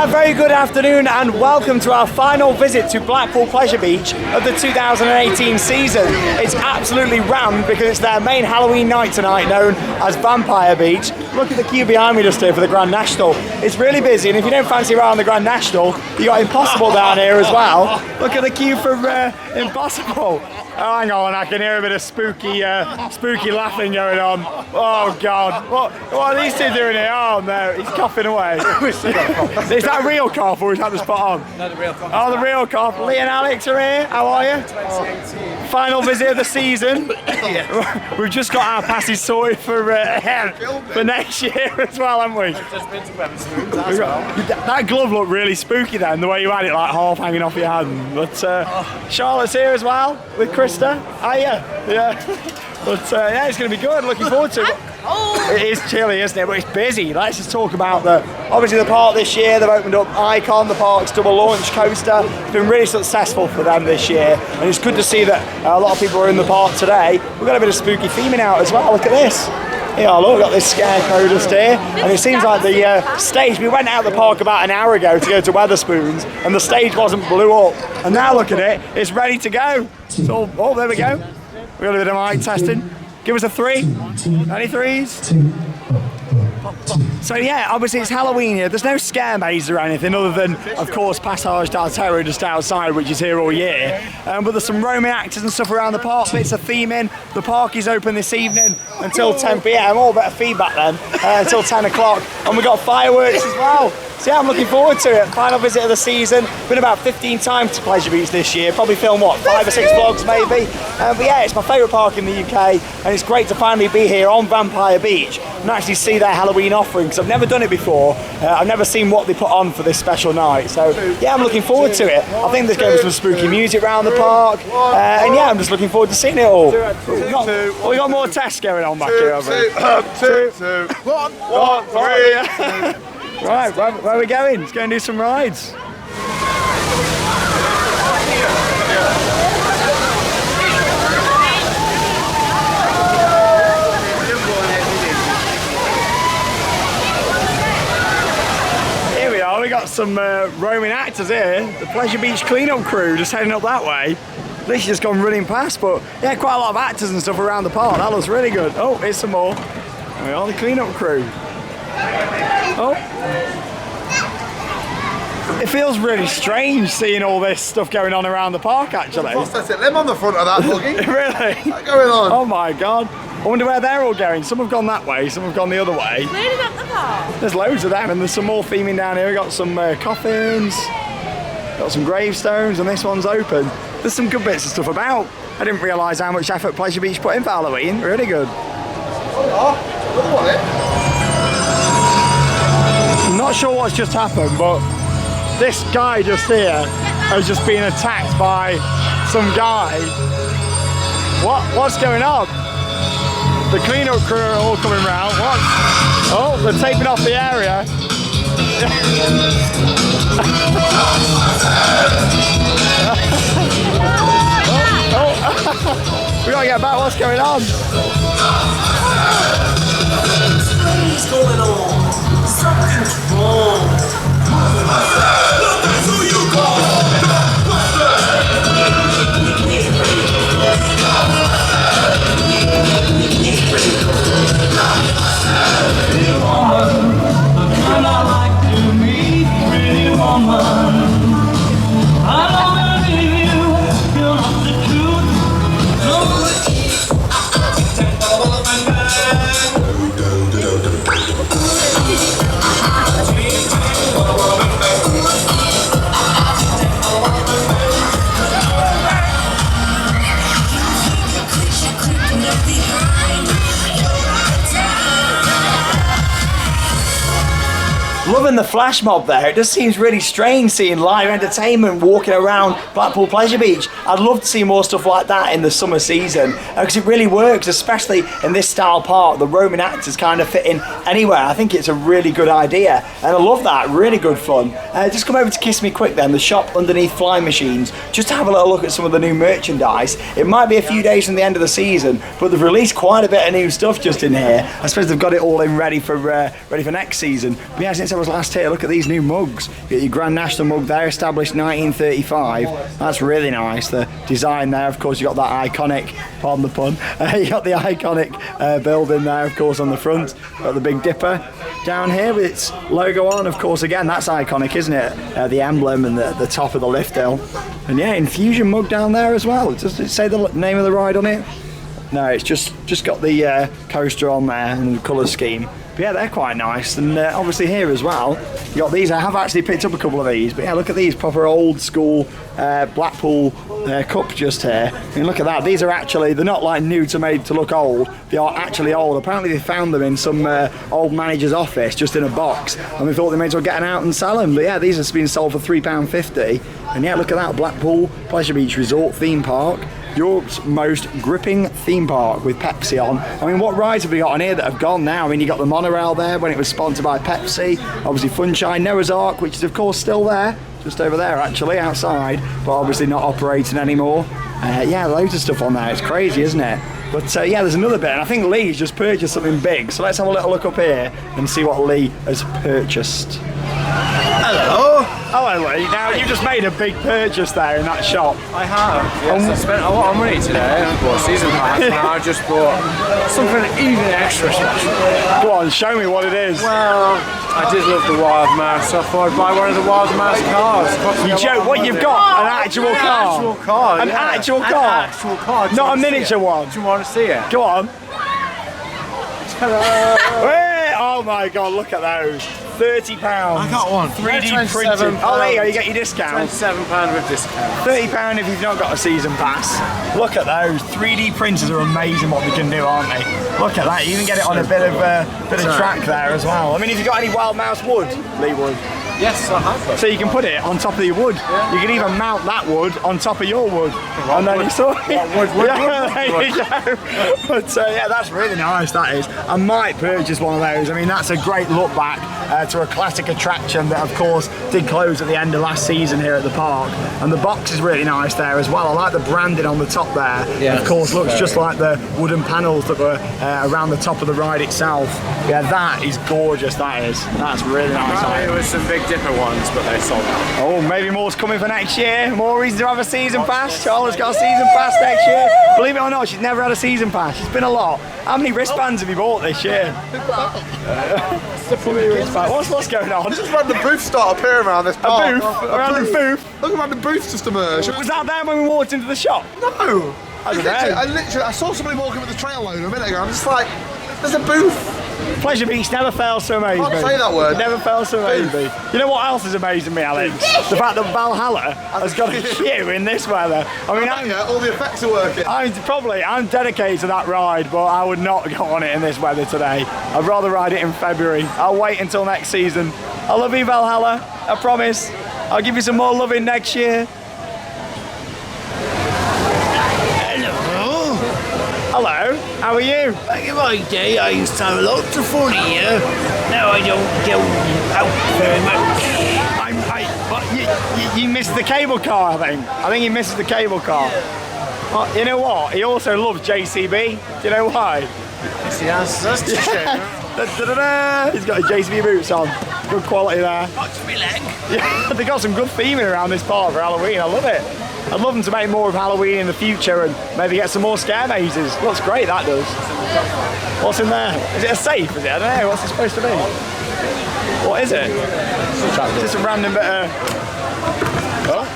Very good afternoon and welcome to our final visit to Blackpool Pleasure Beach of the 2018 season. It's absolutely rammed because it's their main Halloween night tonight, known as Vampire Beach. Look at the queue behind me just here for the Grand National. It's really busy, and if you don't fancy around the Grand National, you got Impossible down here as well. Look at the queue for Impossible. Oh, hang on, I can hear a bit of spooky laughing going on. Oh God, what are these two doing here? Oh no, he's coughing away. Is that real cough or is that the spot on? No, the real cough. Oh, the real cough. Lee and Alex are here. How are you? Final visit of the season. We've just got our passes sorted for next year as well, haven't we? Just been to Wetherspoons as well. That glove looked really spooky then, the way you had it like half hanging off your hand. But Charlotte's here as well with Krista. Are you? Yeah. But yeah, it's going to be good. Looking forward to it. It is chilly, isn't it? But it's busy. Let's just talk about obviously the park this year. They've opened up Icon, the park's double launch coaster. It's been really successful for them this year, and it's good to see that a lot of people are in the park today. We've got a bit of spooky theming out as well. Look at this. Yeah, look, we've got this scarecrow just here, and it seems like the stage, we went out of the park about an hour ago to go to Wetherspoons, and the stage wasn't blew up, and now look at it, it's ready to go. So, oh, there we go. We've got a bit of mic testing. Give us a 3. Any 3s? So yeah, obviously it's Halloween here. There's no scare mazes or anything other than, of course, Passage del Terror just outside, which is here all year. But there's some roaming actors and stuff around the park, bits of theming. The park is open this evening until 10 PM. All better feedback then, until 10 o'clock. And we've got fireworks as well. So yeah, I'm looking forward to it. Final visit of the season. Been about 15 times to Pleasure Beach this year. Probably filmed, what, 5 or 6 vlogs maybe? But yeah, it's my favourite park in the UK, and it's great to finally be here on Vampire Beach and actually see their Halloween offering, because I've never done it before. I've never seen what they put on for this special night. So yeah, I'm looking forward to it. I think there's going to be some spooky music around the park. And yeah, I'm just looking forward to seeing it all. We got more tests going on back here, haven't we? 2, 1, 3. Right, where are we going? Let's go and do some rides. Here we are, we got some roaming actors here. The Pleasure Beach cleanup crew just heading up that way. This just gone running past, but yeah, quite a lot of actors and stuff around the park. That looks really good. Oh, here's some more. There we are, the cleanup crew. Oh. It feels really strange seeing all this stuff going on around the park, actually. Prosthetic limb on the front of that buggy. Really? What's going on? Oh my God. I wonder where they're all going. Some have gone that way, some have gone the other way. Cleaning up the park. There's loads of them, and there's some more theming down here. We've got some coffins, got some gravestones, and this one's open. There's some good bits of stuff about. I didn't realise how much effort Pleasure Beach put in for Halloween. Really good. I'm not sure what's just happened, but this guy just here has just been attacked by some guy. What's going on? The cleanup crew are all coming round. What? Oh, they're taping off the area. Oh. We gotta get back. What's going on? What's going on? Something's wrong. Look at who you call. Pretty woman, the kind I like to meet. Pretty woman, I don't believe you. You're not the truth. Loving the flash mob there. It just seems really strange seeing live entertainment walking around Blackpool Pleasure Beach. I'd love to see more stuff like that in the summer season because it really works, especially in this style park. The roaming actors kind of fit in anywhere. I think it's a really good idea and I love that. Really good fun. Just come over to Kiss Me Quick then, the shop underneath Fly Machines, just to have a little look at some of the new merchandise. It might be a few days from the end of the season, but they've released quite a bit of new stuff just in here. I suppose they've got it all in ready for next season. But yeah, let's have was last here. Look at these new mugs. You got your Grand National mug there, established 1935. That's really nice. The design there, of course, you got that iconic, pardon the pun, you got the iconic building there, of course, on the front. Got the Big Dipper down here with its logo on, of course. Again, that's iconic, isn't it? The emblem and the top of the lift hill. And yeah, infusion mug down there as well. Does it say the name of the ride on it? No, it's just got the coaster on there and the colour scheme. But yeah, they're quite nice. And obviously here as well, you got these. I have actually picked up a couple of these. But yeah, look at these proper old school Blackpool cup just here. I mean, look at that. These are actually, they're not like new to made to look old. They are actually old. Apparently they found them in some old manager's office just in a box. And they thought they may as well get them out and sell them. But yeah, these have been sold for £3.50. And yeah, look at that. Blackpool Pleasure Beach Resort Theme Park. Europe's most gripping theme park with Pepsi on. I mean, what rides have we got on here that have gone now? I mean, you got the monorail there when it was sponsored by Pepsi. Obviously Funshine, Noah's Ark, which is of course still there, just over there actually, outside, but obviously not operating anymore. Yeah, loads of stuff on there. It's crazy, isn't it? But yeah, there's another bit, and I think Lee's just purchased something big. So let's have a little look up here and see what Lee has purchased. Hello. Hello, Lee. Now, you just made a big purchase there in that shop. I have. Yes, I spent a lot of money today. I bought a season pass, and I just bought something even extra special. Go on, show me what it is. Well, I did love the Wild Mouse, so I thought I'd buy one of the Wild Mouse cars. You joke, what you've got? An actual car? Actual car, An yeah. actual car? An actual car. Not a miniature one? Do you want to see it? Go on. Hey, oh my God, look at those. £30. I got one. 3D printed. Oh, there you go, you get your discount. £27 with discount. £30 if you've not got a season pass. Look at those. 3D printers are amazing what they can do, aren't they? Look at that. You even get it on a bit of track there as well. I mean, if you've got any Wild Mouse wood, Lee wood. Yes, I have. So you can put it on top of your wood. Yeah. You can even mount that wood on top of your wood. And then you saw it. Wood. There you go. But yeah, that's really nice, that is. I might purchase one of those. I mean, that's a great look back to a classic attraction that, of course, did close at the end of last season here at the park. And the box is really nice there as well. I like the branding on the top there. Yes, of course, looks just like the wooden panels that were around the top of the ride itself. Yeah, that is gorgeous, that is. That's really nice. It was some Big Dipper ones, but they sold out. Oh, maybe more's coming for next year. More reason to have a season pass. Charlotte's got a season pass next year. Believe it or not, she's never had a season pass. It's been a lot. How many wristbands have you bought this year? What's going on? Just random booths start appearing around this park. A booth? A random booth? Look at random booths just emerge. Was that there when we walked into the shop? No. I don't know. I saw somebody walking with a trail loader a minute ago. I'm just like, there's a booth. Pleasure Beach never fails to amaze me. Can't say that word. Never fails to amaze me. You know what else is amazing me, Alex? The fact that Valhalla has got a queue in this weather. I mean, all the effects are working. I'm dedicated to that ride, but I would not go on it in this weather today. I'd rather ride it in February. I'll wait until next season. I love you, Valhalla. I promise. I'll give you some more loving next year. Hello, how are you? Back in my day, I used to have lots of fun here. Now I don't go out very much. You missed the cable car, I think. I think he misses the cable car. Oh, you know what? He also loves JCB. Do you know why? Yes, he has. That's the shame. He's got his JCB boots on. Good quality there. What's my leg? Yeah, they got some good theming around this park for Halloween. I love it. I'd love them to make more of Halloween in the future and maybe get some more scare mazes. Looks great, that does. What's in there? Is it a safe? Is it? I don't know. What's it supposed to be? What is it? It's just a random bit of... Oh.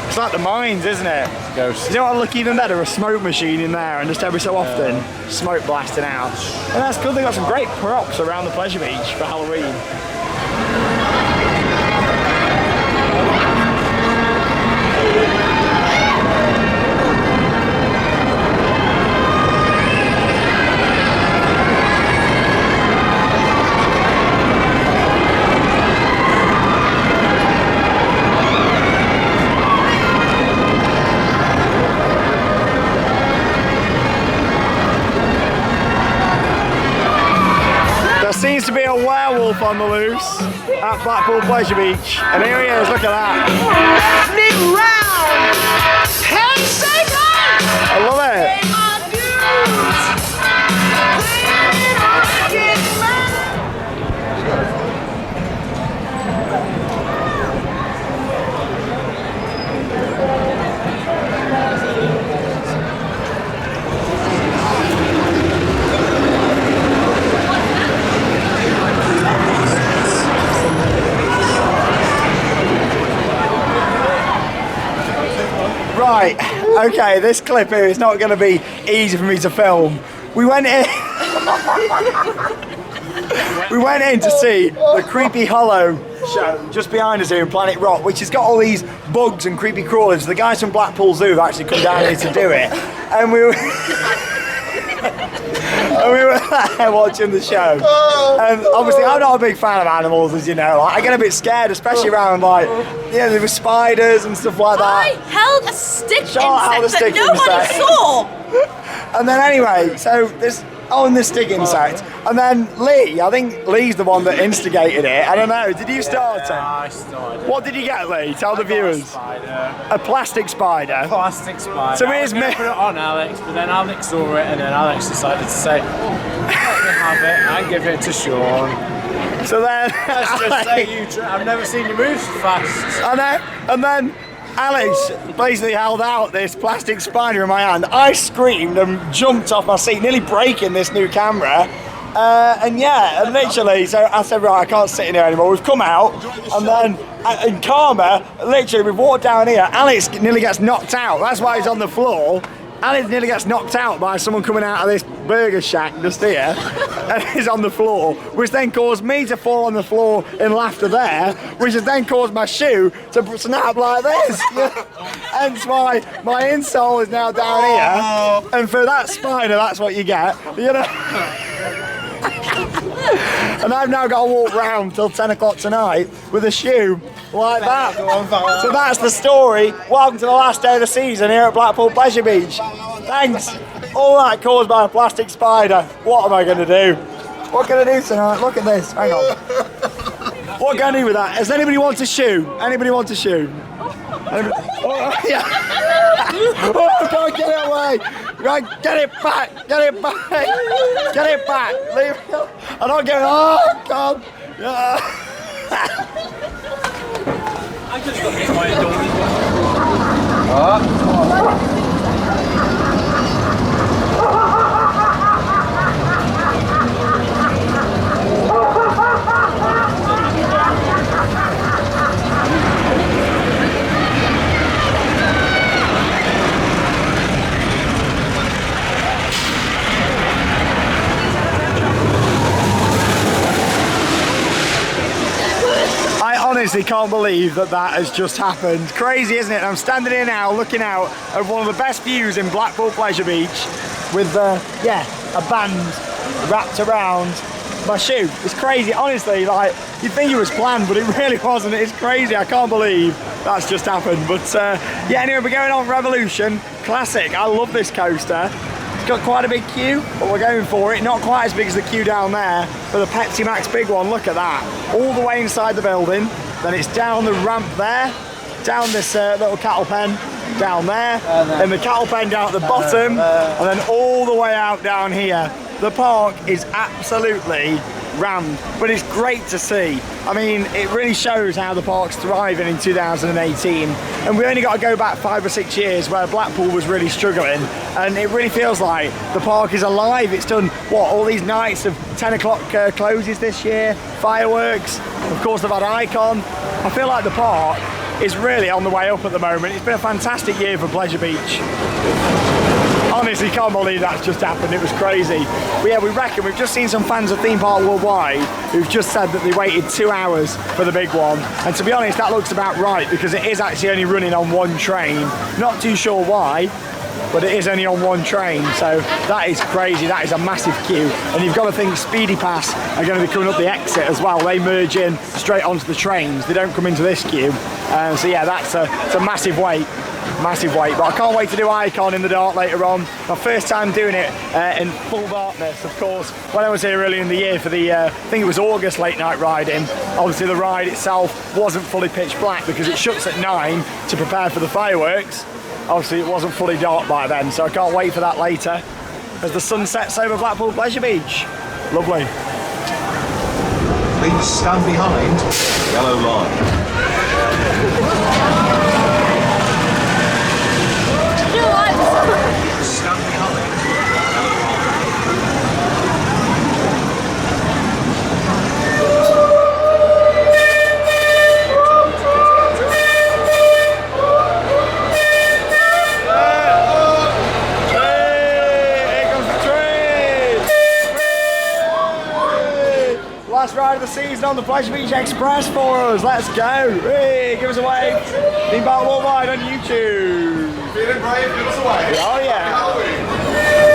It's like the mines, isn't it? Ghost. You know what would look even better? A smoke machine in there, and just every so often, smoke blasting out. And that's good. They've got some great props around the Pleasure Beach for Halloween. Seems to be a werewolf on the loose at Blackpool Pleasure Beach. And here he is, look at that. I love it. Right, okay, this clip here is not going to be easy for me to film. We went in. We went in to see the Creepy Hollow show just behind us here in Planet Rock, which has got all these bugs and creepy crawlers. The guys from Blackpool Zoo have actually come down here to do it, and we were. And we were there watching the show, and obviously I'm not a big fan of animals, as you know. Like, I get a bit scared, especially around there were spiders and stuff like that. I held a stick Charlotte held a insect stick that nobody insect. saw. And then anyway, so there's the stick insect, and then Lee. I think Lee's the one that instigated it. I don't know. Did you start it? I started it. What did you get, Lee? Tell the viewers. A plastic spider. Plastic spider. So I here's was gonna me. put it on Alex, but then Alex saw it, and then Alex decided to say, "Let me have it and give it to Sean." So then, Let's just say I've never seen you move so fast. I know. And then Alex basically held out this plastic spider in my hand. I screamed and jumped off my seat, nearly breaking this new camera. And literally, so I said, right, I can't sit in here anymore. We've come out, and then in karma, literally, we've walked down here. Alex nearly gets knocked out. That's why he's on the floor. Alex nearly gets knocked out by someone coming out of this burger shack just here, and he's on the floor, which then caused me to fall on the floor in laughter there, which has then caused my shoe to snap like this. Hence why my insole is now down here, and for that spider, that's what you get, you know. And I've now got to walk round till 10 o'clock tonight with a shoe like that. So that's the story. Welcome to the last day of the season here at Blackpool Pleasure Beach. Thanks. All that caused by a plastic spider. What am I going to do? What can I do tonight? Look at this. Hang on. What can I do with that? Does anybody want a shoe? Anybody want a shoe? Oh, yeah. Oh, God, get it away. Right, get it back. Get it back. Get it back. Leave it. I'm not getting. Oh, God. I just got hit by a dog. I honestly can't believe that has just happened. Crazy, isn't it? I'm standing here now looking out at one of the best views in Blackpool Pleasure Beach with a band wrapped around my shoe. It's crazy, honestly, like, you'd think it was planned, but it really wasn't. It's crazy, I can't believe that's just happened. But anyway, we're going on Revolution Classic. I love this coaster. It's got quite a big queue, but we're going for it. Not quite as big as the queue down there for the Pepsi Max big one. Look at that. All the way inside the building. Then it's down the ramp there, down this little cattle pen, down there, and the cattle pen down at the bottom, and then all the way out down here. The park is absolutely rammed, but it's great to see. I mean, it really shows how the park's thriving in 2018, and we only got to go back 5 or 6 years where Blackpool was really struggling, and it really feels like the park is alive. It's done, all these nights of 10 o'clock closes this year, fireworks, of course they've had Icon. I feel like the park is really on the way up at the moment. It's been a fantastic year for Pleasure Beach. Honestly, can't believe that's just happened. It was crazy. But we reckon we've just seen some fans of Theme Park Worldwide who've just said that they waited 2 hours for the big one. And to be honest, that looks about right because it is actually only running on one train. Not too sure why, but it is only on one train. So that is crazy. That is a massive queue. And you've got to think Speedy Pass are going to be coming up the exit as well. They merge in straight onto the trains. They don't come into this queue. It's a massive wait. Massive wait, but I can't wait to do Icon in the dark later on. My first time doing it in full darkness, of course. When I was here earlier in the year for the, I think it was August late night riding, obviously the ride itself wasn't fully pitch black because it shuts at 9 to prepare for the fireworks. Obviously it wasn't fully dark by then, so I can't wait for that later as the sun sets over Blackpool Pleasure Beach. Lovely. Please stand behind yellow line. Stand behind. on the Pleasure Beach Express for us. Let's go. Hey, give us a wave. Theme Park Worldwide on YouTube. Feeling brave, give us a wave. Oh yeah.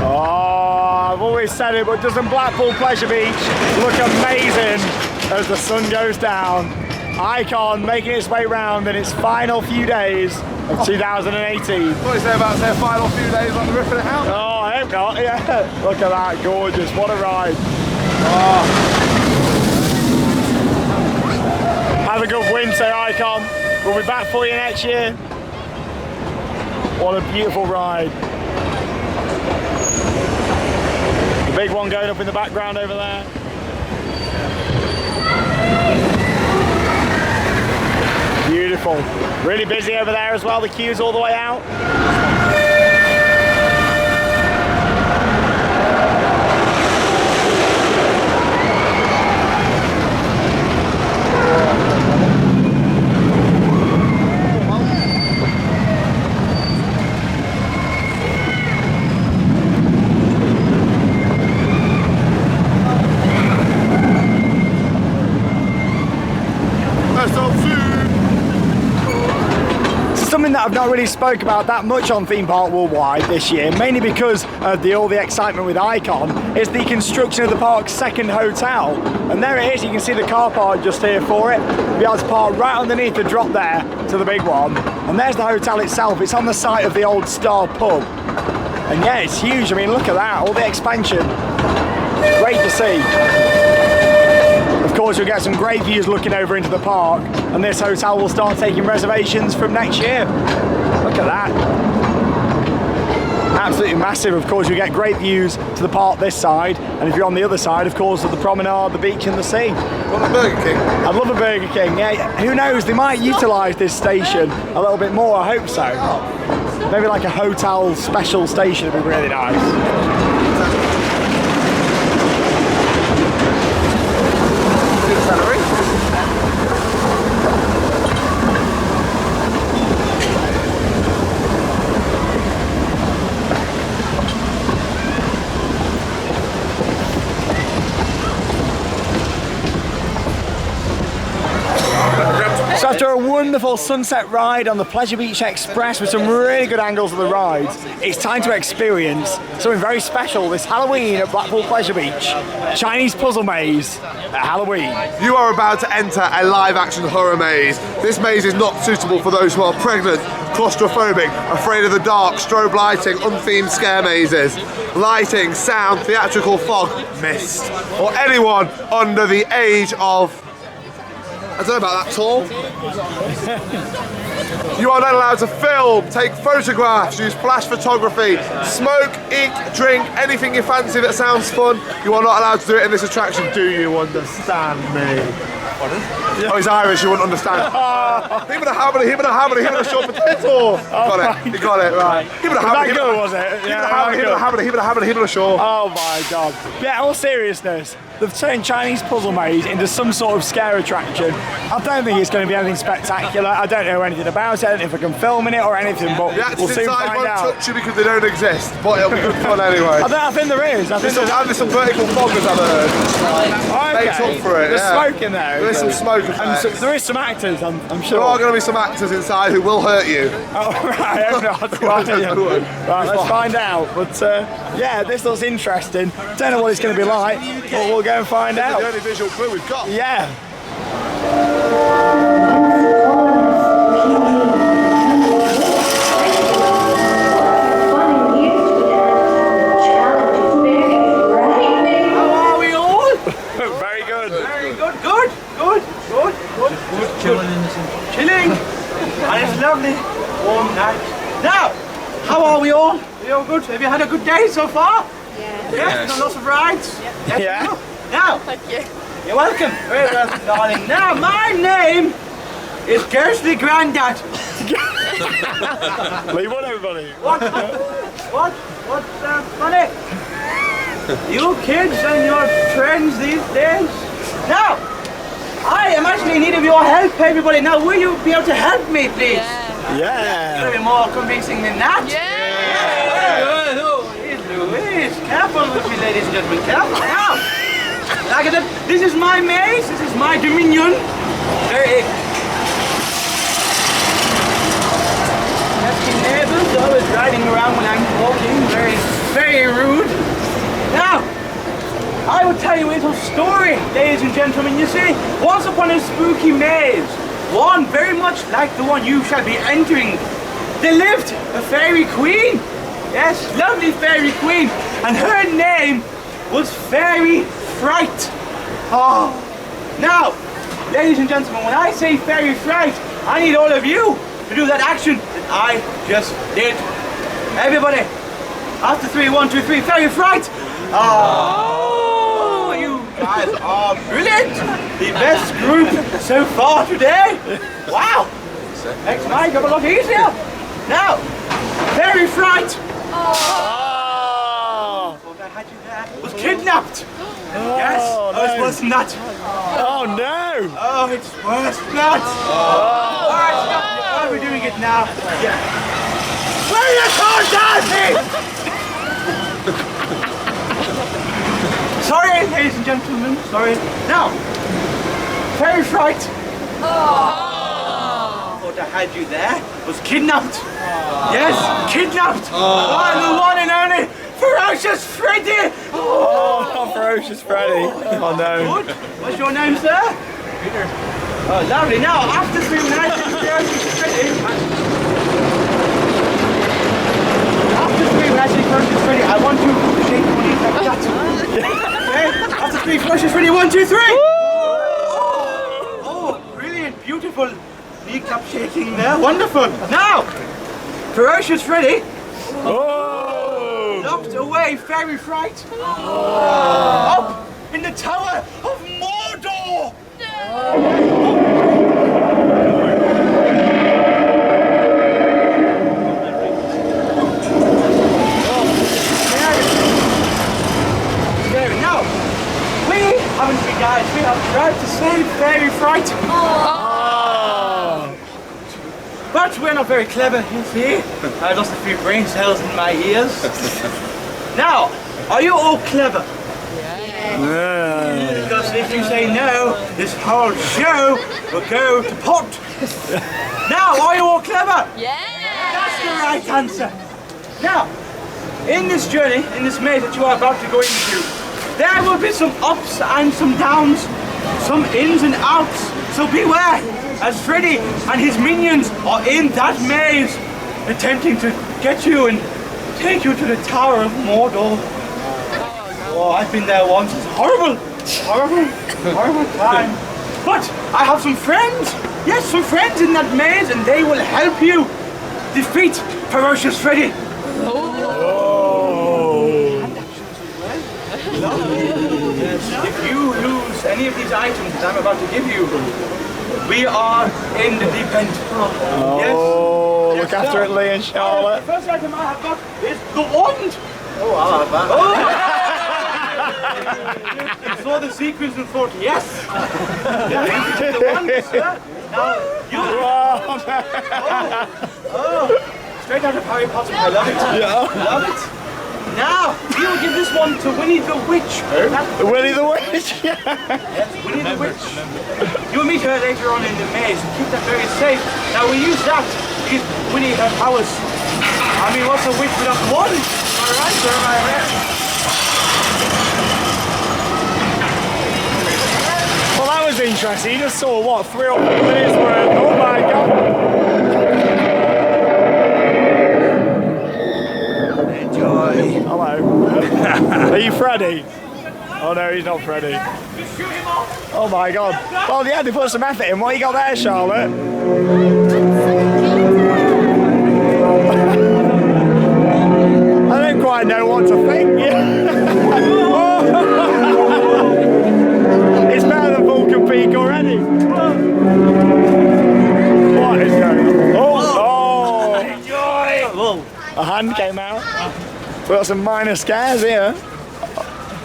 Oh, I've always said it, but doesn't Blackpool Pleasure Beach look amazing as the sun goes down? Icon making its way round in its final few days of 2018. What do you say about their final few days on the ripping it out? Oh, I hope not, yeah. Look at that, gorgeous, what a ride. Oh. Have a good winter, Icon. We'll be back for you next year. What a beautiful ride. The big one going up in the background over there. Beautiful. Really busy over there as well, the queue's all the way out. Something that I've not really spoke about that much on Theme Park Worldwide this year, mainly because of all the excitement with Icon, is the construction of the park's second hotel. And there it is, you can see the car park just here for it. You'll be able to park right underneath the drop there to the big one. And there's the hotel itself, it's on the site of the old Star pub. And yeah, it's huge, I mean look at that, all the expansion. It's great to see. Of course, you'll get some great views looking over into the park, and this hotel will start taking reservations from next year. Look at that. Absolutely massive. Of course, you get great views to the park this side, and if you're on the other side, of course, of the promenade, the beach and the sea. Want a Burger King? I'd love a Burger King, yeah. Who knows, they might utilise this station a little bit more, I hope so. Maybe like a hotel special station would be really nice. So after a wonderful sunset ride on the Pleasure Beach Express with some really good angles of the rides, it's time to experience something very special this Halloween at Blackpool Pleasure Beach. Chinese puzzle maze at Halloween. You are about to enter a live-action horror maze. This maze is not suitable for those who are pregnant, claustrophobic, afraid of the dark, strobe lighting, unthemed scare mazes, lighting, sound, theatrical fog, mist, or anyone under the age of, I don't know about that tall. You are not allowed to film, take photographs, use flash photography, smoke, eat, drink, anything you fancy that sounds fun. You are not allowed to do it in this attraction. Do you understand me? Oh, he's Irish, you wouldn't understand. Him and a hammer, him and a hammer, him and a short potato. Got it, you got it, right. Him and a hammer, That good, was it? him and a hammer, him and a hammer, him and a hammer, him and a short. Oh my god. Yeah, all seriousness, they've turned Chinese puzzle maze into some sort of scare attraction. I don't think it's going to be anything spectacular. I don't know anything about it, I don't know if I can film in it or anything, but The actors we'll soon inside find won't out. touch you because they don't exist, but it'll be good fun anyway. I think there is. I think There's some vertical fog as I've heard. Makes up for it, There's yeah. smoke in there. There is some smoke And effects. there is some actors, I'm sure. There are going to be some actors inside who will hurt you. Oh, right, I hope not. Right, let's find out. But yeah, this looks interesting. Don't know what it's going to be like, but we'll go and find The out. only visual clue we've got. Yeah. How are we all? Very good. Very good, good. Chilling. And it's lovely, warm night. Now, how are we all? We all good? Have you had a good day so far? Yeah. Yes. Lots of rides? Yes. Yeah. Now, Thank you. you're welcome. Very welcome, darling. Now, my name is Ghostly Grandad. Leave on everybody. What's funny? You kids and your trends these days. Now, I am actually in need of your help, everybody. Now, will you be able to help me, please? Yeah. It's Yeah. gonna be more convincing than that. Yeah. ladies and gentlemen, careful. Now, like I said, this is my maze, this is my dominion. Very pesky neighbors, always riding around when I'm walking, very, very rude. Now, I will tell you a little story, ladies and gentlemen. You see, once upon a spooky maze, one very much like the one you shall be entering, there lived a fairy queen. Yes, lovely fairy queen. And her name was Fairy Fright. Oh. Now, ladies and gentlemen, when I say Fairy Fright, I need all of you to do that action that I just did. Everybody, after 3, 1, 2, 3, Fairy Fright. Oh, you guys are brilliant. The best group so far today. Wow. Next mic, have a lot easier. Now, Fairy Fright. Thought I had you there. Was kidnapped. Yes. Oh, it's worse than that. Oh no! Oh, it's worse than that. Alright, stop. How are we doing it now? Yeah. Where are you going, Darcy? Sorry, ladies and gentlemen. Sorry. Now, Fairy Fright. Thought I had you there. Was kidnapped. Yes, kidnapped. By the one and only Ferocious Freddy. Oh, not Ferocious Freddy. Oh no. Good. What's your name, sir? Peter. Oh, lovely. Now, after 3 minutes, Ferocious Freddy. After 3 minutes, Ferocious Freddy, I want you to shake your knees like that. Okay? After 3, Ferocious Freddy, 1, 2, 3. Oh, brilliant, beautiful kneecap shaking there. Wonderful. Now, Ferocious Freddy. Locked away Fairy Fright. Up in the Tower of Mordor. Now, we haven't been guys. We have tried to save Fairy Fright. But we're not very clever, you see. I lost a few brain cells in my ears. Now, are you all clever? Yeah. Because if you say no, this whole show will go to pot. Now, are you all clever? Yeah. That's the right answer. Now, in this journey, in this maze that you are about to go into, there will be some ups and some downs, some ins and outs. So beware, as Freddy and his minions are in that maze, attempting to get you and take you to the Tower of Mordor. Oh, I've been there once. It's horrible, horrible, horrible time. But I have some friends. Yes, some friends in that maze, and they will help you defeat Ferocious Freddy. If you lose any of these items that I'm about to give you, we are in the deep end. Oh, yes. Look after it, Lee and Charlotte. The first item I have got is the wand. Oh, I'll have that. You saw the sequence and thought, yes. You took the wand, sir. Now, you... Straight out of Harry Potter. I love it. Yeah. I love it. Now, we will give this one to Winnie the Witch. Winnie the Witch? Yes, Winnie the Witch. You'll meet her later on in the maze. Keep that very safe. Now, we use that to give Winnie her powers. I mean, what's a witch without one? Am I right, sir? Am I right? Well, that was interesting. You just saw, what, 3 or 4 minutes worth? Oh my God. Hello. Are you Freddy? Oh no, he's not Freddy. Oh my God. Well, yeah, they put some effort in. What you got there, Charlotte? I don't quite know what to think. It's better than Vulcan Peak already. What is going on? Oh! A hand came out. We got some minor scares here.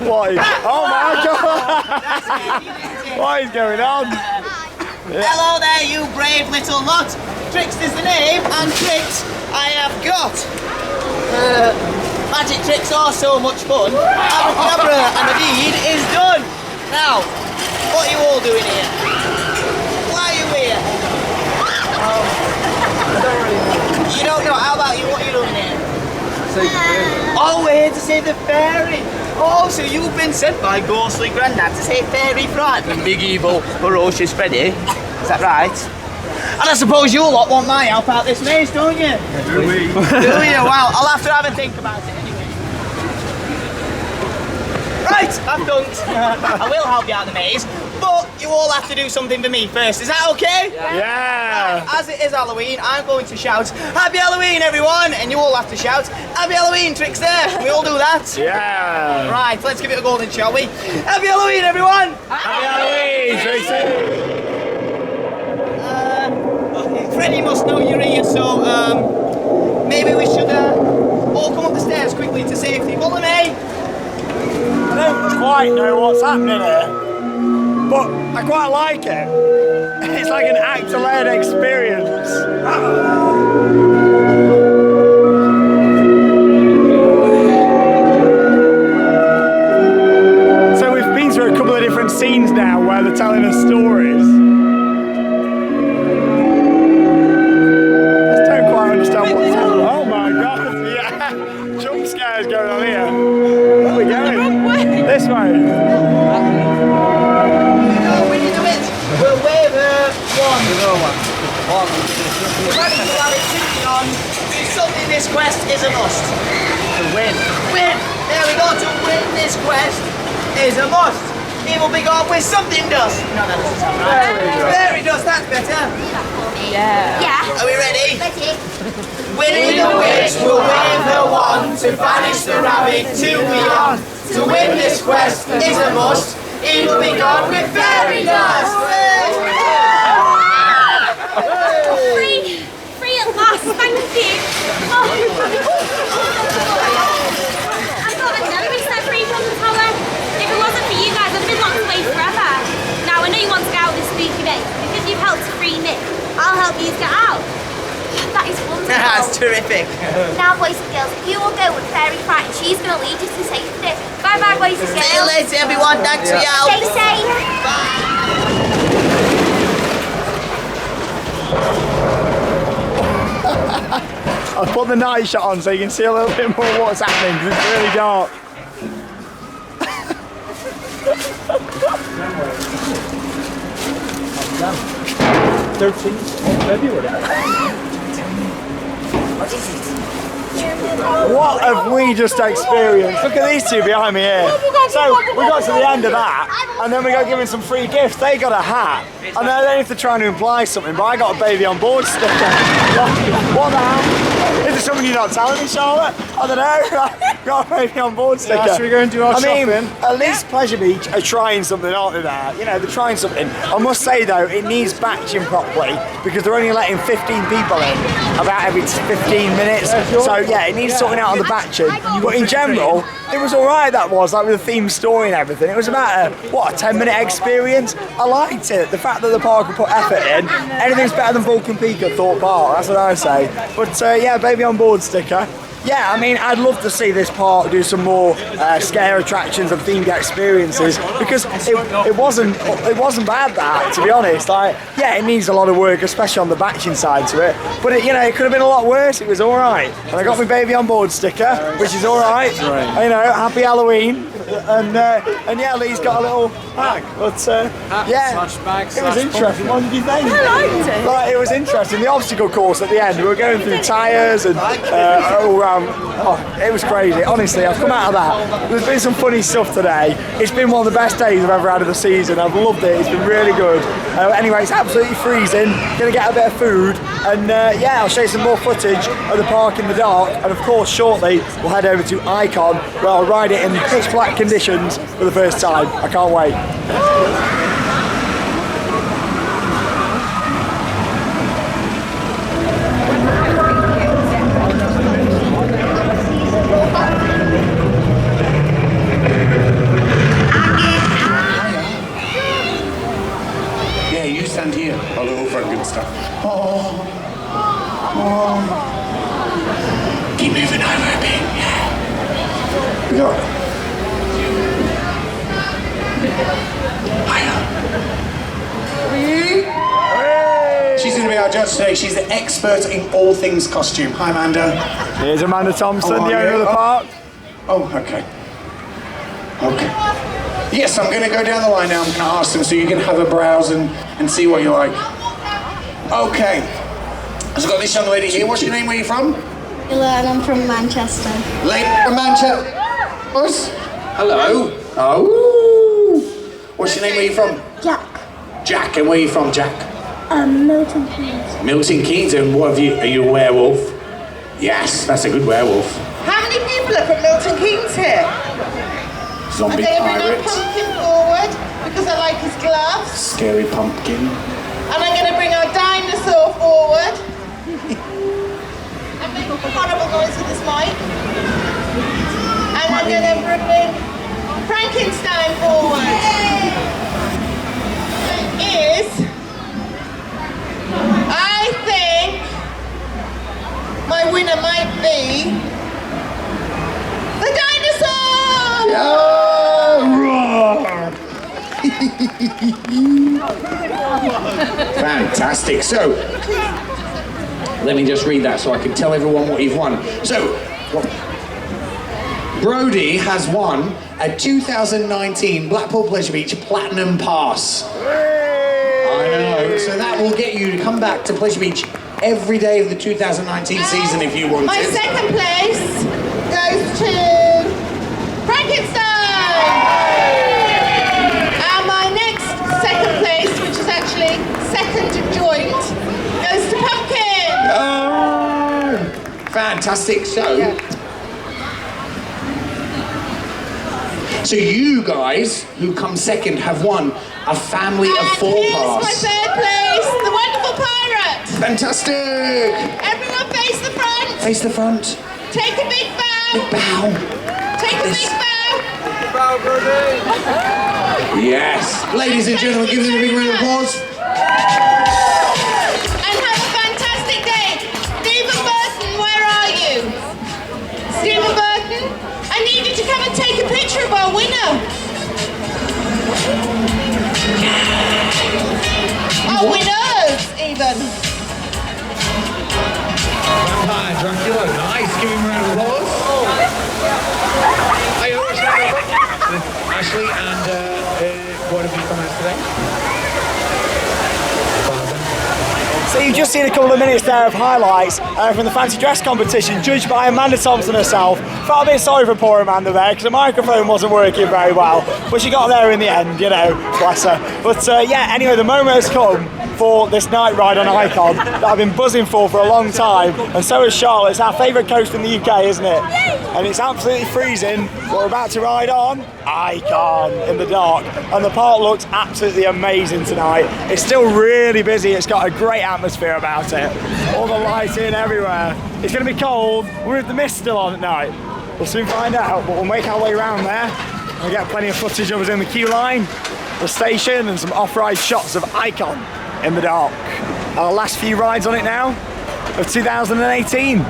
What is... Oh my God! What is going on? Hello there, you brave little lot. Tricks is the name, and tricks I have got. Magic tricks are so much fun. Abracadabra, and the deed is done. Now, what are you all doing here? Why are you here? You don't know. How about you? What are you doing here? Oh, we're here to save the fairy. Oh, so you've been sent by ghostly Grandad to save fairy fright from big evil ferocious Freddy. Is that right? And I suppose you lot want my help out this maze, don't you? Do we? Do you? Well, I'll have to have a think about it anyway. Right, I've done. I will help you out of the maze, but you all have to do something for me first. Is that okay? Yeah. As it is Halloween, I'm going to shout, Happy Halloween, everyone! And you all have to shout, Happy Halloween, Trickster! Can we all do that? Yeah. Right, let's give it a golden, shall we? Happy Halloween, everyone! Happy Halloween, Trixie. Freddy must know you're here, so maybe we should all come up the stairs quickly to safety. Follow me! I don't quite know what's happening here, but I quite like it. It's like an actor-led experience. So we've been through a couple of different scenes now where they're telling us stories. I don't quite understand what's happening. Oh my god, yeah. Jump scares going on here. Where are we going? This way. No, we need to win. We'll wave one. Radical Alex shooting on. Do something this quest is a must. To win. Win! There we go, to win this quest is a must. It will be gone with something dust. No, that doesn't sound right. Fairy dust, that's better. Yeah. Are we ready? Ready. Winnie the witch will wave her wand to banish the rabbit to beyond. To win this quest is a must. It will be gone with fairy dust. Free at last, thank you. Oh. I thought I'd never be set free from the tower. If it wasn't for you guys, I'd have been locked away forever. Now I know you want to get out this spooky day. Because you've helped to free me, I'll help you get out. That is wonderful. That's terrific. Now, boys and girls, if you all go with Fairy Fright, she's going to lead you to safety. Bye bye, boys and girls. See you later, everyone. Thanks for your help. Stay safe. I'll put the night shot on so you can see a little bit more what's happening because it's really dark. What have we just experienced? Look at these two behind me here. So we got to the end of that, and then we got given some free gifts. They got a hat, and I don't know if they're trying to imply something, but I got a baby on board sticker. What the hell? Is there something you're not telling me, Charlotte? I don't know. Got a baby on board sticker. Yeah, should we go and do our shopping? At least Pleasure Beach are trying something, aren't they? There, you know, they're trying something. I must say though, it needs batching properly because they're only letting 15 people in about every 15 minutes. So yeah, it needs sorting out on the batching. But in general, it was all right. That was like with the theme story and everything. It was about a 10-minute experience. I liked it. The fact that the park would put effort in. Anything's better than Vulcan Peak at Thorpe Park. That's what I say. But yeah, baby on board sticker. Yeah, I mean, I'd love to see this park do some more scare attractions and themed experiences because it wasn't bad that, to be honest. Like, yeah, it needs a lot of work, especially on the batching side to it. But it could have been a lot worse. It was all right, and I got my baby on board sticker, which is all right. You know, happy Halloween, and yeah, Lee's got a little bag. But yeah, it was interesting. What did you think? I liked it. Like, it was interesting. The obstacle course at the end, we were going through tyres and all around. Oh, it was crazy. Honestly, I've come out of that. There's been some funny stuff today. It's been one of the best days I've ever had of the season. I've loved it. It's been really good. Anyway, it's absolutely freezing. Gonna get a bit of food, and yeah, I'll show you some more footage of the park in the dark. And of course, shortly we'll head over to Icon, where I'll ride it in pitch black conditions for the first time. I can't wait. Yeah, you stand here, all over Frankenstein. Keep moving over a bit, yeah. we got? She's going to be our judge today. She's the expert in all things costume. Hi, Amanda. Here's Amanda Thompson, How are the owner you? of the park. Oh, okay. Okay. Yes, I'm going to go down the line now. I'm going to ask them so you can have a browse and see what you like. Okay. So I've got this young lady here. What's your name? Where are you from? And I'm from Manchester. Lady from Manchester. Hello. Oh. What's your name? Where are you from? Jack. Jack. And where are you from, Jack? Milton Keynes. Milton Keynes. And what have you? Are you a werewolf? Yes, that's a good werewolf. How many people are from Milton Keynes here? Zombie I'm going to bring our pirate. pumpkin forward because I like his gloves. Scary pumpkin. And I'm going to bring our dinosaur forward. I'm making a horrible noise with this mic. And I'm going to bring Frankenstein forward. I think my winner might be the dinosaur! Fantastic. So, let me just read that so I can tell everyone what you've won. So, Brody has won a 2019 Blackpool Pleasure Beach Platinum Pass. I know. So that will get you to come back to Pleasure Beach every day of the 2019 season if you want My it. second place goes to Frankenstein! And my next second place, which is actually second joint, goes to Pumpkin! Oh, fantastic. So you guys, who come second, have won a family of 4 Here's pass. my third place, the wonderful pirate! Fantastic! Everyone face the front! Face the front. Take a big bow! Big bow. Take a big bow! Yes. Ladies and gentlemen, give them a big round of applause. And have a fantastic day! Stephen Burton, where are you? Stephen Burton, I need you to come and take a picture of our winner! Our winners, even! Vampire Dracula, nice. Give him a round of applause. Hey, Ashley, and what have you come out today? So you've just seen a couple of minutes there of highlights from the fancy dress competition, judged by Amanda Thompson herself. Felt a bit sorry for poor Amanda there because the microphone wasn't working very well, but she got there in the end, you know, bless her. But yeah, anyway, the moment has come for this night ride on Icon that I've been buzzing for a long time, and so is Charlotte. It's our favourite coast in the UK, isn't it? And it's absolutely freezing. We're about to ride on Icon in the dark, and the park looks absolutely amazing tonight. It's still really busy. It's got a great atmosphere about it. All the lighting everywhere. It's going to be cold with the mist still on at night. We'll soon find out, but we'll make our way around there. We'll get plenty of footage of us in the queue line, the station, and some off-ride shots of Icon in the dark. Our last few rides on it now of 2018.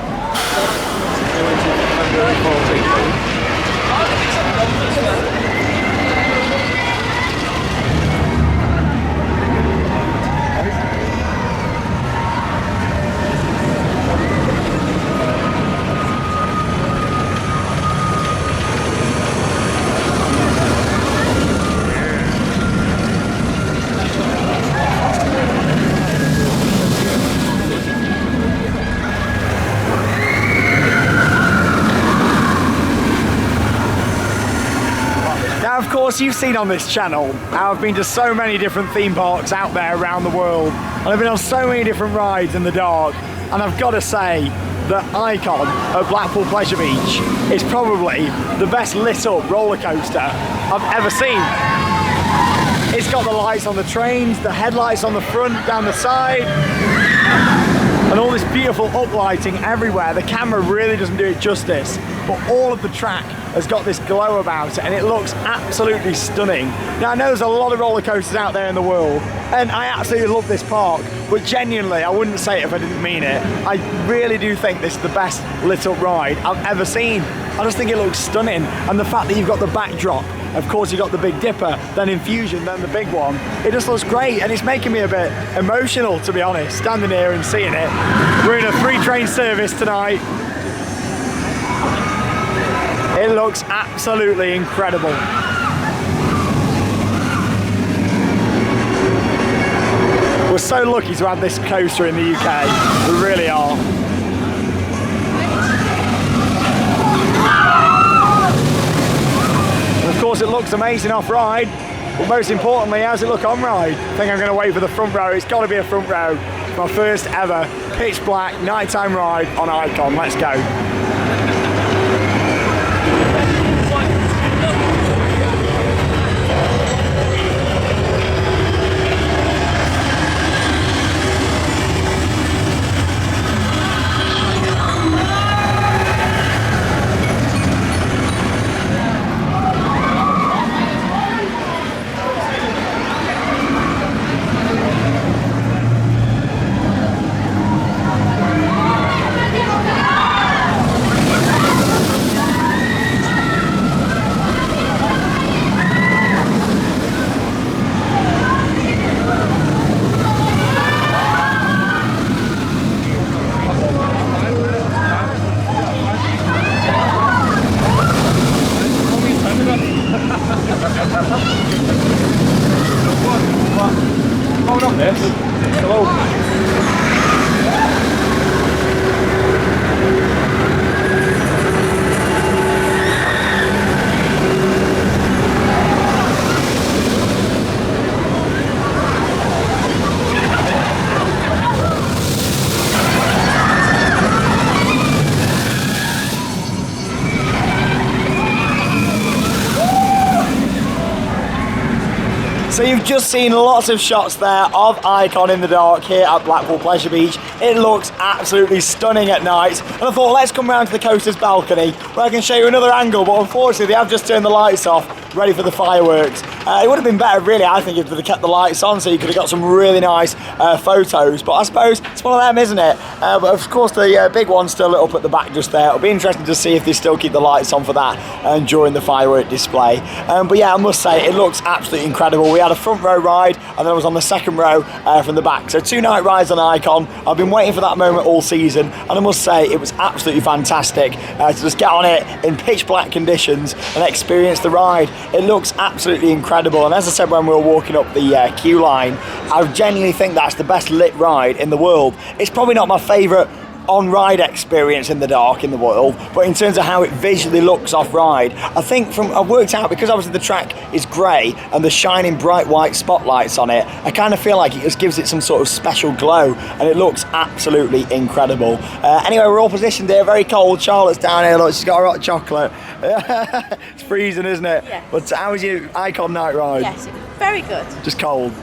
Now, of course, you've seen on this channel how I've been to so many different theme parks out there around the world, and I've been on so many different rides in the dark, and I've got to say that Icon at Blackpool Pleasure Beach is probably the best lit up roller coaster I've ever seen. It's got the lights on the trains, the headlights on the front, down the side, and all this beautiful uplighting everywhere. The camera really doesn't do it justice, but all of the track has got this glow about it, and it looks absolutely stunning. Now, I know there's a lot of roller coasters out there in the world, and I absolutely love this park, but genuinely, I wouldn't say it if I didn't mean it. I really do think this is the best lit up ride I've ever seen. I just think it looks stunning. And the fact that you've got the backdrop, of course you've got the Big Dipper, then Infusion, then the big one. It just looks great, and it's making me a bit emotional, to be honest, standing here and seeing it. We're in a 3-train service tonight. It looks absolutely incredible. We're so lucky to have this coaster in the UK, we really are. And of course it looks amazing off-ride, but most importantly, how's it look on-ride? I think I'm going to wait for the front row. It's got to be a front row. My first ever pitch black nighttime ride on Icon. Let's go. Hold on this. Hello. So you've just seen lots of shots there of Icon in the dark here at Blackpool Pleasure Beach. It looks absolutely stunning at night. And I thought, let's come round to the coaster's balcony where I can show you another angle, but unfortunately they have just turned the lights off, ready for the fireworks. It would have been better really, I think, if they'd kept the lights on so you could have got some really nice photos. But I suppose it's one of them, isn't it? But of course the big one's still lit up at the back just there. It'll be interesting to see if they still keep the lights on for that during the firework display. But yeah, I must say, it looks absolutely incredible. We had a front row ride and then I was on the second row from the back. So 2 night rides on Icon. I've been waiting for that moment all season, and I must say it was absolutely fantastic to just get on it in pitch black conditions and experience the ride. It looks absolutely incredible, and as I said when we were walking up the queue line, I genuinely think that's the best lit ride in the world. It's probably not my favourite on-ride experience in the dark in the world, but in terms of how it visually looks off-ride, I think I've worked out, because obviously the track is grey and the shining bright white spotlights on it, I kind of feel like it just gives it some sort of special glow, and it looks absolutely incredible. Anyway, we're all positioned here, very cold. Charlotte's down here, look, she's got a hot chocolate. It's freezing, isn't it? Yeah. But how was your Icon night ride? Yes, very good. Just cold.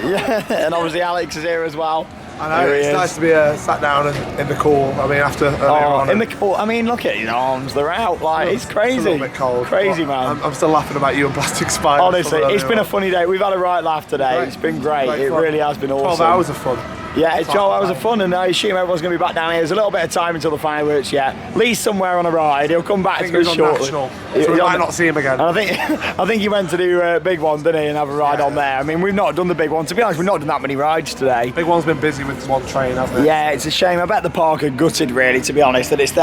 Yeah, and obviously Alex is here as well. I know, it's nice to be sat down and in the cool. I mean, after earlier on. In the cool, I mean, look at his arms, they're out, like, it's crazy. It's a little bit cold. Crazy, man. I'm still laughing about you and plastic spiders. Honestly, it's been a funny day. We've had a right laugh today. It's been great. It really has been awesome. 12 hours of fun. Yeah, it's 12 hours of fun, and I assume everyone's going to be back down here. There's a little bit of time until the fireworks yet. Lee's somewhere on a ride. He'll come back to us shortly. So we might not see him again. And I think he went to do a big one, didn't he, and have a ride on there. I mean, we've not done the big one. To be honest, we've not done that many rides today. Big one's been busy with one train, hasn't it? Yeah, it's a shame. I bet the park are gutted, really, to be honest, that it's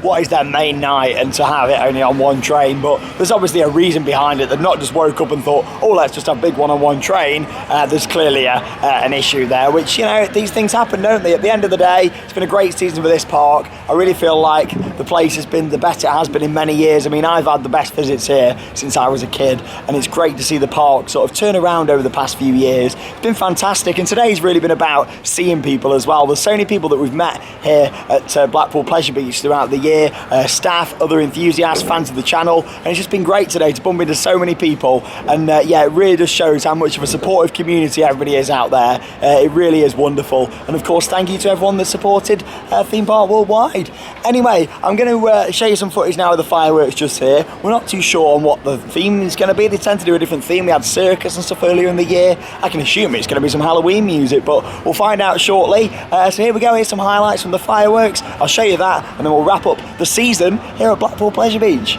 what is their main night, and to have it only on one train. But there's obviously a reason behind it. They've not just woke up and thought, oh, let's just have big one on one train. There's clearly an issue there, which, you know, these things happen, don't they? At the end of the day, it's been a great season for this park. I really feel like the place has been the best it has been in many years. I mean, I've had the best visits here since I was a kid, and it's great to see the park sort of turn around over the past few years. It's been fantastic, and today's really been about seeing people as well. There's so many people that we've met here at Blackpool Pleasure Beach throughout the year, staff, other enthusiasts, fans of the channel, and it's just been great today to bump into so many people. And yeah, it really just shows how much of a supportive community everybody is out there. It really is wonderful. beautiful. And of course, thank you to everyone that supported Theme Park Worldwide. Anyway, I'm going to show you some footage now of the fireworks just here. We're not too sure on what the theme is going to be. They tend to do a different theme. We had circus and stuff earlier in the year. I can assume it's going to be some Halloween music, but we'll find out shortly. So here we go. Here's some highlights from the fireworks. I'll show you that, and then we'll wrap up the season here at Blackpool Pleasure Beach.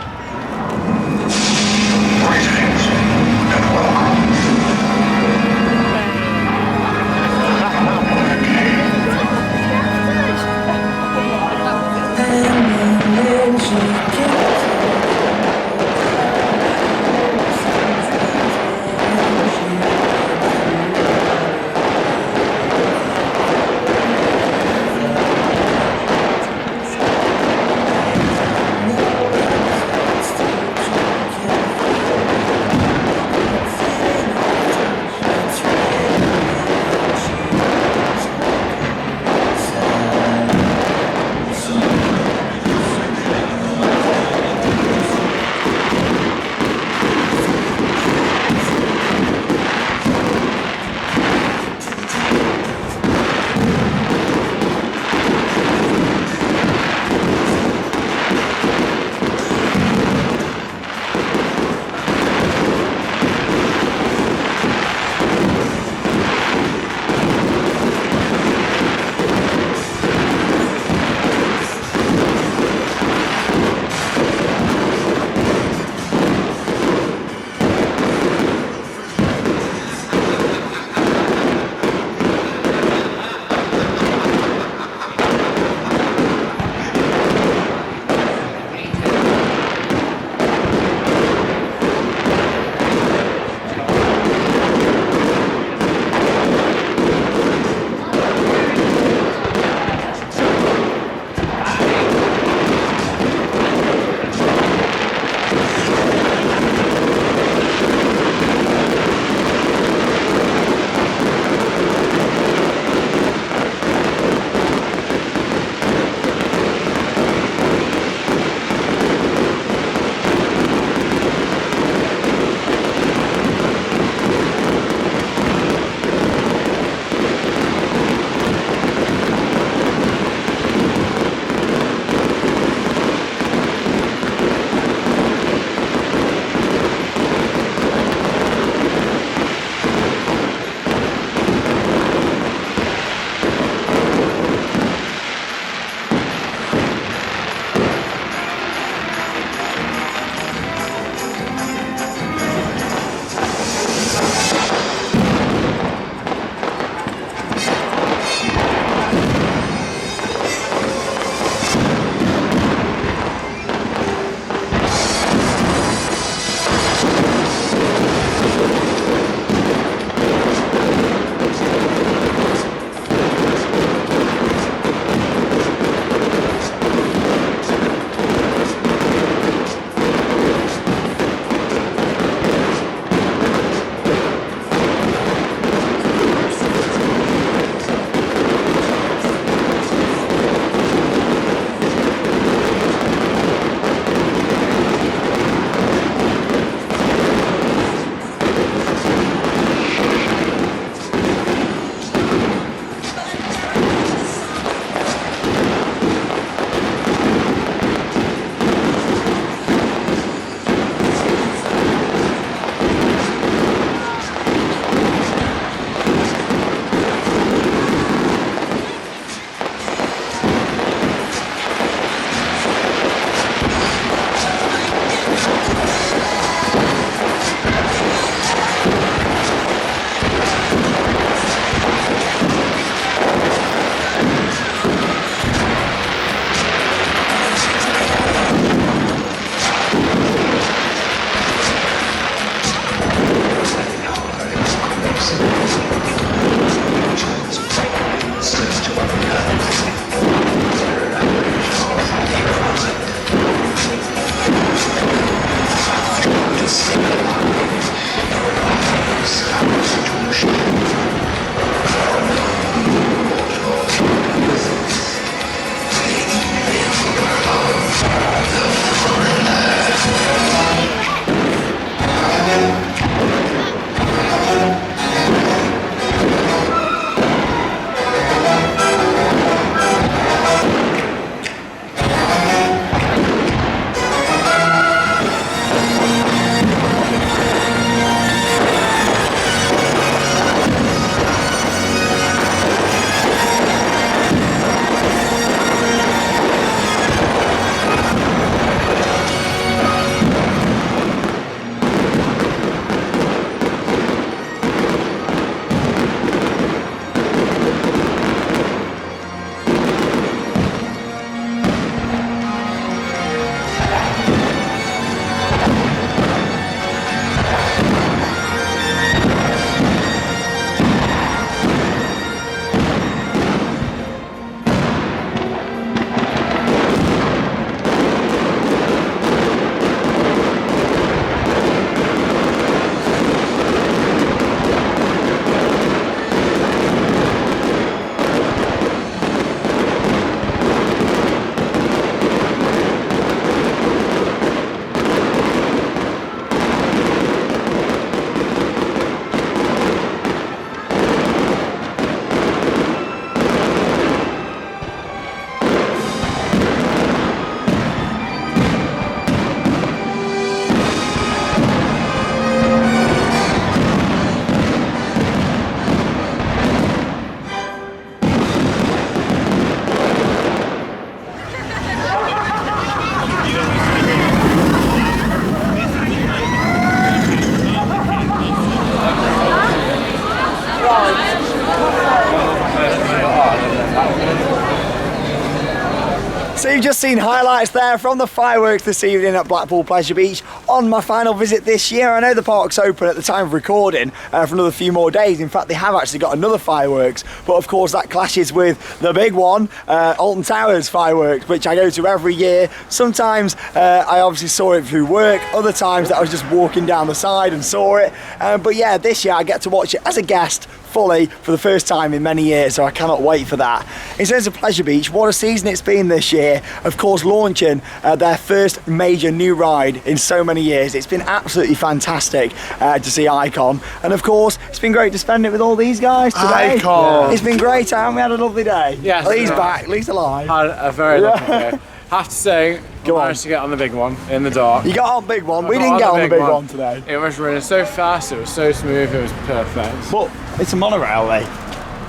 So you've just seen highlights there from the fireworks this evening at Blackpool Pleasure Beach on my final visit this year. I know the park's open at the time of recording for another few more days. In fact, they have actually got another fireworks, but of course that clashes with the big one, Alton Towers fireworks, which I go to every year. Sometimes I obviously saw it through work, other times that I was just walking down the side and saw it. But yeah, this year I get to watch it as a guest fully for the first time in many years, so I cannot wait for that. In terms of Pleasure Beach, what a season it's been this year. Of course, launching their first major new ride in so many years. It's been absolutely fantastic to see Icon, and of course it's been great to spend it with all these guys today. Icon. It's been great, haven't we? Had a lovely day. Yes, Lee's back, Lee's alive. Had a very lovely day. Have to say, Go on. managed to get on the big one in the dark. You got on big one. We didn't get on the big one today. It was running so fast, it was so smooth, it was perfect. But it's a monorail, Lee.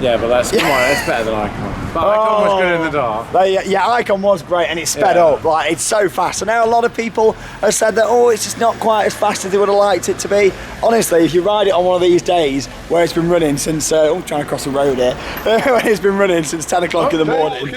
Yeah, but that's, come on, it's better than Icon. But Icon was good in the dark. Yeah, Icon was great, and it sped up. Like, it's so fast. I know a lot of people have said that, oh, it's just not quite as fast as they would have liked it to be. Honestly, if you ride it on one of these days where it's been running since, trying to cross the road here, when it's been running since 10 o'clock in the morning, you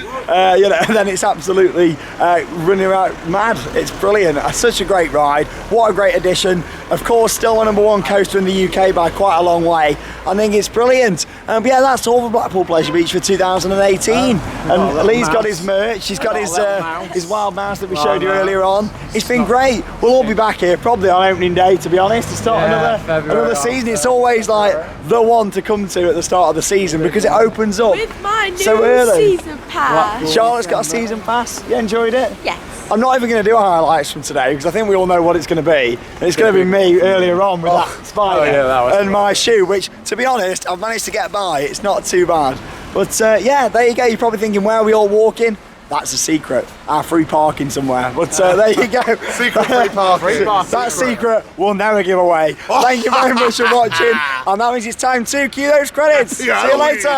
know, then it's absolutely running around mad. It's brilliant. Such a great ride. What a great addition. Of course, still the #1 coaster in the UK by quite a long way. I think it's brilliant. But yeah, that's all for Blackpool Pleasure Beach for 2018. And Lee's got his merch. He's got his wild mouse that we showed you earlier on. It's been great. We'll all be back here probably on opening day, to be honest, to start another season. It's always like the one to come to at the start of the season because it opens up With my new so early. season pass. Charlotte's got a season pass. You enjoyed it? Yes. I'm not even going to do highlights from today because I think we all know what it's going to be. And it's going to be me earlier on with that spider and my shoe, which, to be honest, I've managed to get by. It's not too bad. But yeah, there you go. You're probably thinking, where are we all walking? That's a secret. Our free parking somewhere. But there you go. Secret free parking. That secret we'll never give away. Thank you very much for watching. And that means it's time to cue those credits. See you later.